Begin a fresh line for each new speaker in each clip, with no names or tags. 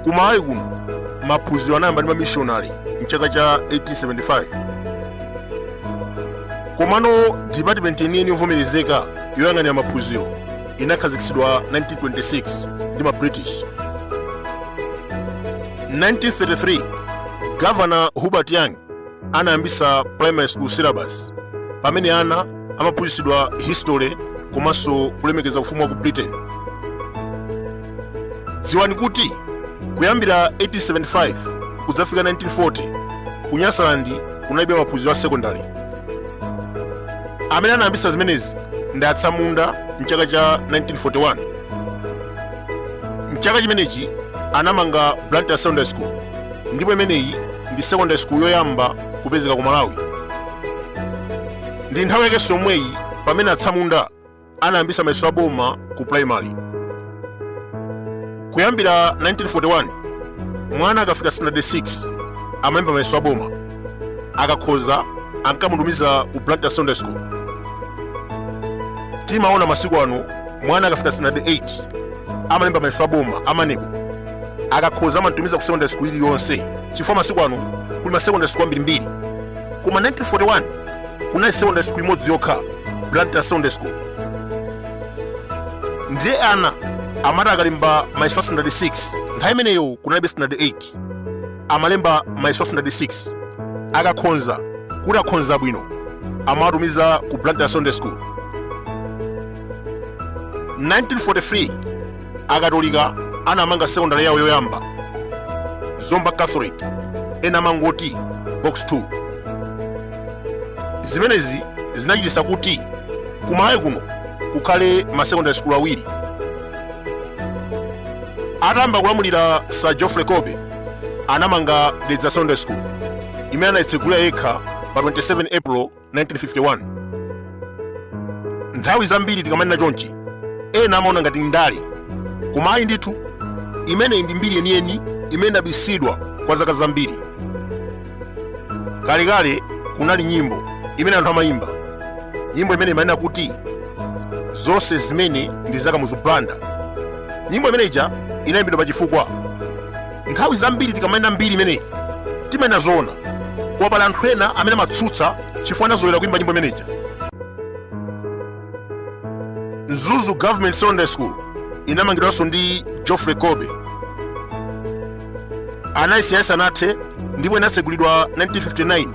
Ku Malawi kuno maphunziro anayamba ndi mamissionary mchaka cha 1875. Komano department yeniyeni yovomerezeka yoyang'anira maphunziro inakhazikitsidwa 1926 ndi ma British. 1933 Governor Hubert Young anayambisa primary school syllabus pamene ana amaphunzitsidwa history komanso kulemekeza ufumu wa ku Britain. Dziwani kuti kuyambira 1875 kudzafika 1940 ku Nyasaland kunalibe maphunziro a secondary. Amene anayambisa zimenezi ndi atsamunda mchaka cha 1941. Mchaka chimenechi anamanga Blantyre Secondary School, ndipo imeneyi ndi secondary school yoyamba kupezeka ku Malawi. Ndi nthawi yakenso yomweyi pamene atsamunda anayambisa mayeso aboma ku primary. Kuyambira 1941 mwana akafika standard 6 amalemba mayeso aboma, akakhoza ankamutumiza ku Blantyre Secondary School. Timaona masiku ano mwana akafika standard 8 amalemba mayeso aboma amanepo, akakhoza amantumiza ku secondary school iliyonse, chifukwa masiku ano kuli ma secondary school ambirimbiri. Koma 1941 kunali secondary school imodzi yokha, Blantyre Secondary School. Ndiye ana amati akalemba mayeso a standard 6 nthawi imeneyo kunalibe standard 8, amalemba mayeso a standard 6, akakhonza kuti akhonza bwino amatumiza ku Blantyre Secondary School. 1943 akatolika anamanga secondary yawo yoyamba, Zomba Catholic, ena amangoti Box 2. Zimenezi zinachititsa kuti ku Malawi kuno kukhale ma secondary school awiri. Atayamba kulamulira Sir Geoffrey Colby anamanga Dedza Secondary School, imene anayitsegulira yekha pa 27 April 1951. Nthawi zambiri tikamanena chonchi ena amaona ngati ndale, koma ayi ndithu imeneyi ndi mbiri yeniyeni imene inabisidwa kwa zaka zambiri. Kalekale kunali nyimbo imene anthu amayimba, nyimbo imene imanena kuti zonse zimene ndi zaka muzubanda. Nyimbo imeneja inayimbidwa pa chifukwa nthawi zambiri tikamanena mbiri imeneyi timanena zoona, koma pali anthu ena amene amatsutsa chifukwa anazolera kuimba nyimbo imeneja. Zuzu Government Secondary School inamangidwanso ndi Geoffrey Colby. Anayisiya isanathe ndipo inatsegulidwa 1959,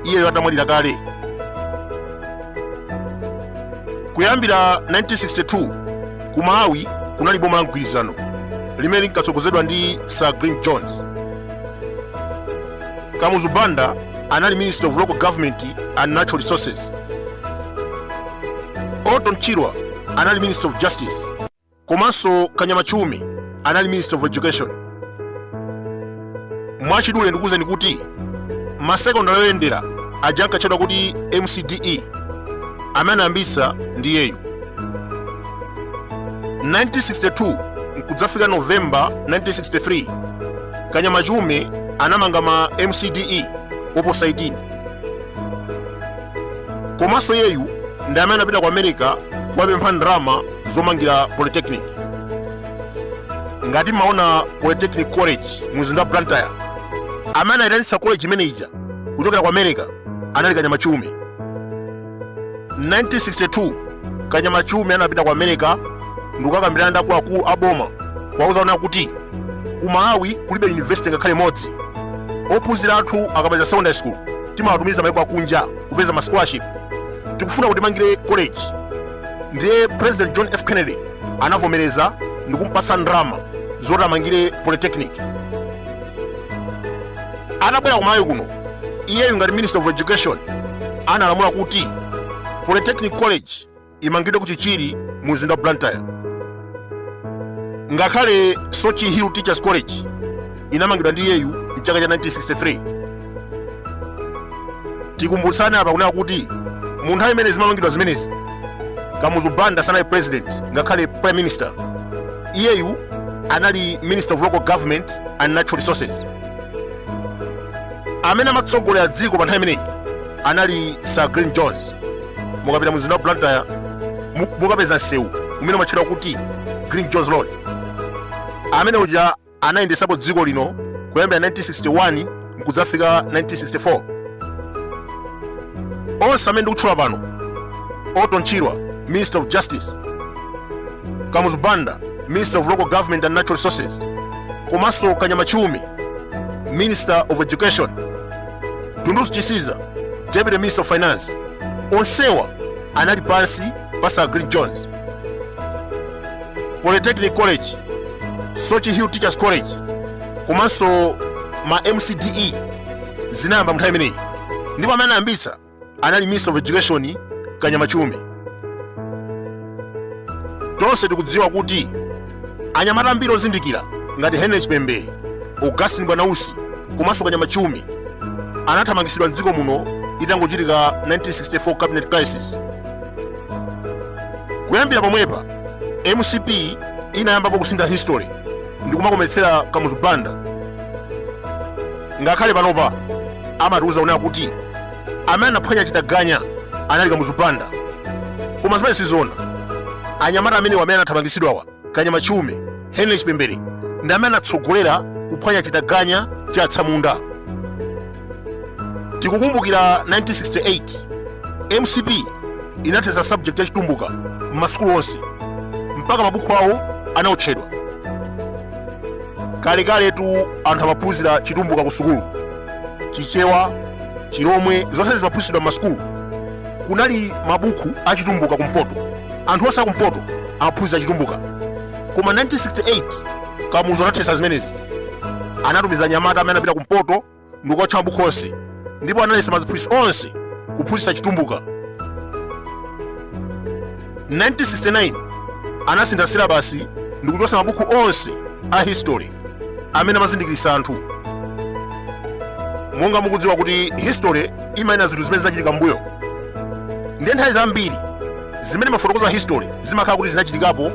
iyeyo atamwalira kale. Kuyambira 1962 ku Malawi kunali boma la mgwirizano limene linkatsogozedwa ndi Sir Green Jones. Kamuzu Banda anali Minister of Local Government and Natural Resources. Otto Chirwa anali Minister of Justice, komanso Kanyama Chumi anali Minister of Education. Mwachidule ndikuwuzeni kuti masekondari yoyendera aja ankatchedwa kuti MCDE amene anayambisa ndi yeyu. 1962 nkudzafika November 1963 Kanyama Chumi anamanga ma MCDE oposa 18. Komanso yeyu ndi amene anapita ku America kuwapempha ndalama zomangira Polytechnic. Ngati maona Polytechnic College mu mzinda wa Blantyre, amene anayitanitsa college imeneja kuchokera ku America anali Kanyama Chumi. 1962 Kanyama Chumi anapita ku America ndikukakambirana ndi akuluakulu aboma kuwawuza kuti ku Malawi kulibe university ngakhale imodzi. Ophunzira athu akapeza secondary school timawatumiza mayiko akunja kupeza ma scholarship, tikufuna kuti mangire college. Ndiye President John F. Kennedy anavomereza ndikumpasa ndalama zoti amangire Polytechnic. Atabwera ku Malawi kuno, iyeyu ngati Minister of Education analamula kuti Polytechnic College imangidwe kuchichiri mu mzinda wa Blantyre. Ngakhale Sochi Hill Teachers College inamangidwa ndi iyeyu mchaka cha 1963. Tikumbutsane apa kunena kuti mu nthawi imene zimamangidwa zimenezi Kamuzu Banda sanali president ngakhale prime minister, iyeyu anali Minister of Local Government and Natural Resources. amene amatsogolera dziko pa nthawi imeneyi anali Sir Green Jones. Mukapita mu mzinda wa Blantyre mukapeza msewu umene umatchedwa kuti Green Jones Road. Amene uja anayendesapo dziko lino kuyambira 1961 mkudzafika 1964. Onse amene ndikutchula pano: Otto Nchirwa, Minister of Justice; Kamuzu Banda, Minister of Local Government and Natural Resources; komanso Kanyama Chiume, Minister of Education; Tunduzi Chisiza, Deputy Minister of Finance. Onsewa anali pansi pa Sir Green Jones. Polytechnic College, Sochi Hill Teachers College, komanso ma MCDE zinayamba mnthawi imeneyi, ndipo amene anayambitsa anali Minister of Education Kanyama Chiume. Tonse tikudziwa kuti anyamata ambiri ozindikira ngati Henry Chipembere, Augustine Bwanausi komanso Kanyama Chiume anathamangisidwa mdziko muno itangochitika 1964 cabinet crisis. Kuyambira pomwepa MCP inayambapo kusintha history ndi kumakometsera Kamuzu Banda. Ngakhale panopa amatiuza kunena kuti amene anaphwanya chitaganya anali Kamuzu Banda, koma zimene sizona. Anyamata amene amene anathamangisidwawa Kanyama Chiume, Henry Chipembere ndi amene anatsogolera kuphwanya chitaganya cha Atsamunda. Tikukumbukira 1968 MCP inathesa subject ya chitumbuka m'masukulu onse mpaka mabuku awo anaotchedwa. Kalekaletu anthu amaphunzira chitumbuka ku sukulu, Chichewa, Chiromwe, zonse zimaphunzitsidwa m'masukulu. Kunali mabuku a chitumbuka kumpoto, anthu onse akumpoto amaphunzira chitumbuka. Koma 1968 Kamuzu anathesa zimenezi, anatumiza anyamata amene anapita kumpoto ndi kukatcha mabuku onse, ndipo analesa maziphunzitsi onse kuphunzitsa chitumbuka. 1969 anasintha silabasi ndi kuchotsa mabuku onse a history amene amazindikirisa anthu. Monga mukudziwa kuti history imayina zinthu zimene zinachitika mbuyo, ndiye nthawi zambiri zimene mafotokoza history zimakhala kuti zinachitikapo,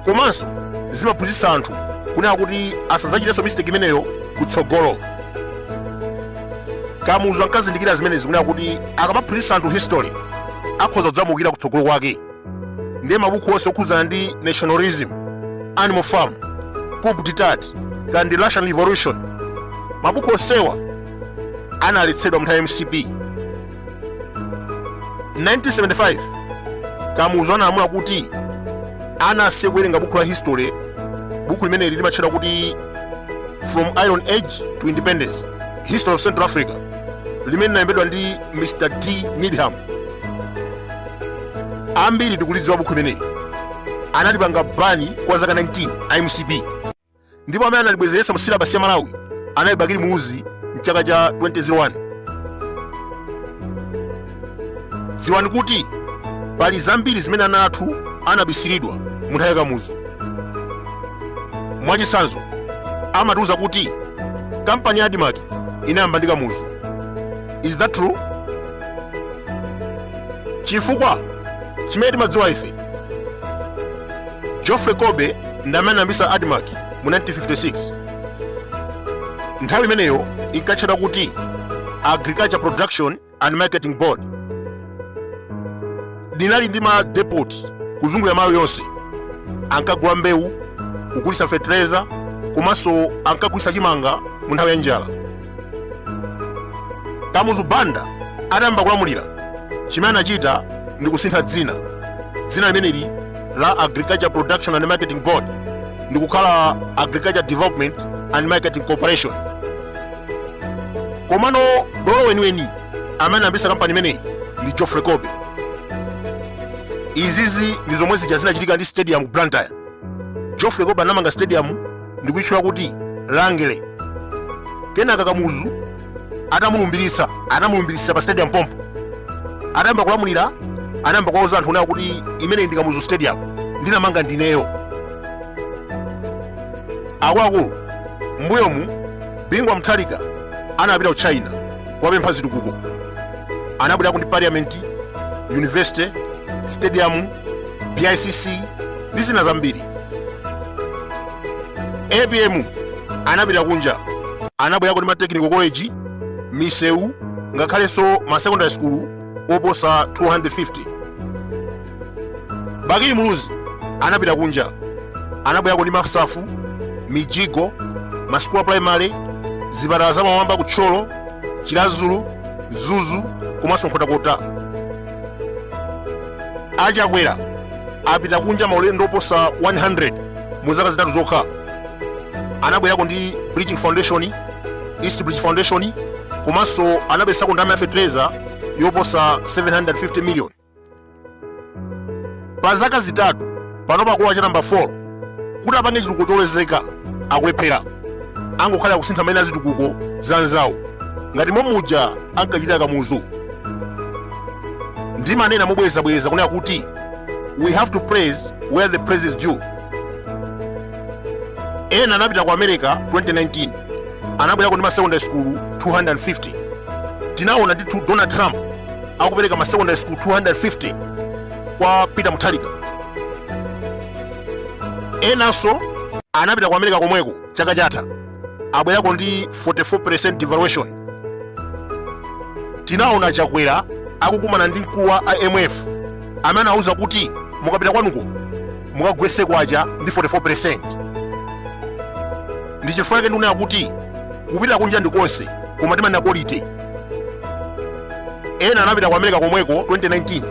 komanso zimaphunzitsa anthu kunena kuti asadzachitenso mistake imeneyo kutsogolo. Kamuzu ankazindikira zimenezi kunena kuti akamaphunzitsa anthu history akhoza kudzamukira kutsogolo kwake. Ndiye mabuku onse okhudzana ndi nationalism, animal farm, coup d'etat kandi Russian Revolution, mabuku onsewa analetsedwa mnthawi ya MCP. 1975 Kamuzu analamula kuti ana asiye kuwerenga buku la history. Buku limeneli limatchedwa kuti From Iron Age to Independence, History of Central Africa, limene linalembedwa ndi Mr. D. Needham. Ambiri tikulidziwa buku limeneli, analipanga bani kwa zaka 19 a MCP, ndipo amene analibwezeretsa mu silabasi ya Malawi anali Bakili Muuzi mchaka cha 2001. Dziwani kuti pali zambiri zimene ana athu anabisiridwa mu nthawi ya Kamuzu. Mwachitsanzo amatiuza kuti kampani ya Adimak inayamba ndi Kamuzu. Is that true? Chifukwa chimene timadziwa ife, Geoffrey Colby ndi amene anayambitsa Adimak mu 1956. Nthawi imeneyo inkatchedwa kuti Agriculture Production and Marketing Board. Dinali ndi ma depot kuzungulira Malawi yonse, ankagula mbewu, kugulitsa fertilizer, komanso ankagulitsa chimanga mu nthawi ya njala. Kamuzu Banda atayamba kulamulira, chimene anachita ndi kusintha dzina limeneli la Agriculture Production and Marketing Board ndi kukhala Agriculture Development and Marketing Corporation. Komano bolo weniweni amene anayambitsa kampani imeneyi ndi Geoffrey Colby. Izizi ndi zomwe zija zinachitika ndi stadium Blantyre. Geoffrey Colby anamanga stadium ndi kuyitchula kuti Langley. Kenaka Kamuzu anamulumbiritsa pa stadium pompo. Atayamba kulamulira, anayamba kuwauza anthu kunena kuti imene ndi Kamuzu stadium ndinamanga ndineyo. Akuluakulu mbuyomu Bingwa Mutharika anapita ku China kuwapempha zitukuko. Anabwerako ndi parliament, university, stadium, PICC ndi zina zambiri. ABM anapita kunja, anabwerako ndi ma technical college misewu ngakhalenso ma secondary school oposa 250. Bakili Muluzi anapita kunja, anabwerako ndi masafu, mijigo, masukulu primary, zipatala zamawamba ku Tcholo, Chilazulu, Zuzu komanso Nkhotakota. Achakwera apita kunja maulendo oposa 100 mu zaka zitatu zokha. Anabwerako ndi Bridging Foundation, East Bridge Foundation, komanso anabesako ndalama ya fertilizer yoposa 750 million. Pa zaka zitatu pano pakuwa cha namba 4 kuti apange chitukuko cholezeka akulephera, angokhala kusintha maina zitukuko zanzawo ngati momuja ankachita Kamuzu. Ndi manena mobwerezabwereza kunena kuti we have to praise where the praise is due. Ena anapita ku America 2019, anabwerako ndi ma secondary school 250. Tinaona ndi Donald Trump akupereka ma secondary school 250 kwa Peter Mutharika. Enanso anapita ku America komweko chaka chatha, abwerako ndi 44% devaluation. Tinaona Chakwera akukumana ndi mkulu wa IMF amene anauza kuti mukapita kwanuko mukagwetse kwacha ndi 44%. Ndi chifukwa chake ndikunena kuti kupita kunja ndi konse koma timanena quality. Ena anapita ku America komweko 2019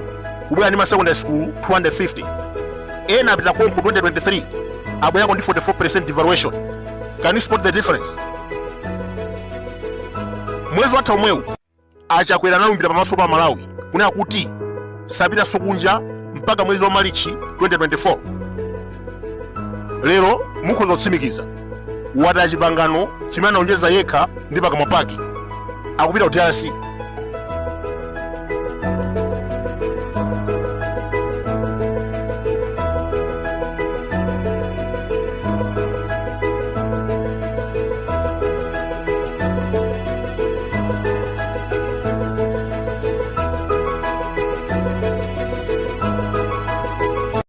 kubwera ndi ma secondary school 250. Ena apita konko 2023 abwerako ndi 44% devaluation. Can you spot the difference? Mwezi watha omwewu Achakwera analumbira pamaso pa Malawi kunena kuti sapitanso kunja mpaka mwezi wa Marichi 2024. Lero mukhoza kutsimikiza wati achipangano chimene anaonjeza yekha ndi pakamwa pake akupita ku DRC.